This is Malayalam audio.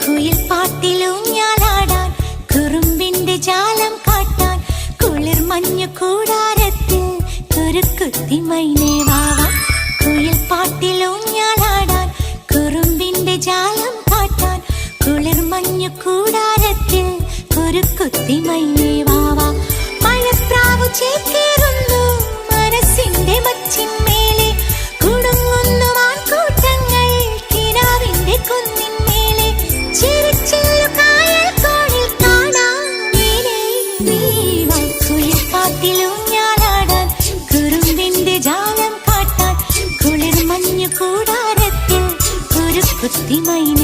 കുയിൽ പാട്ടിലൂഞ്ഞാലാടാൻ കുറുമ്പിന്റെ ജാലം കാട്ടാൻ കുളിർ മഞ്ഞു കൂടാരത്തിൽ കുരുക്കുത്തി മൈനേ വാവാ. കുയിൽ പാട്ടിലൂഞ്ഞാലാടാൻ കുറുമ്പിന്റെ ജാലം കാട്ടാൻ കുളിർ മഞ്ഞു കൂടാരത്തിൽ കുരുക്കുത്തി മൈനേ വാവാ. മഴപ്രാവു ചേക്കേറുന്നു മനസ്സിന്റെ മച്ചിന്മേലെ കുടുങ്ങുന്നു മാൻകൂട്ടങ്ങൾ കിനാവിന്റെ കുന്നിന്മേലെ ചിരിച്ചില്ലു കായൽ കോണിൽ കാണാം നീലേ നീവാ. കുയിൽ പാട്ടിലൂഞ്ഞാലാടാൻ കുറുമ്പിന്റെ ജാലം കാട്ടാൻ കുളിർ മഞ്ഞു കൂടാരത്തിൽ കുരുക്കുത്തി മൈന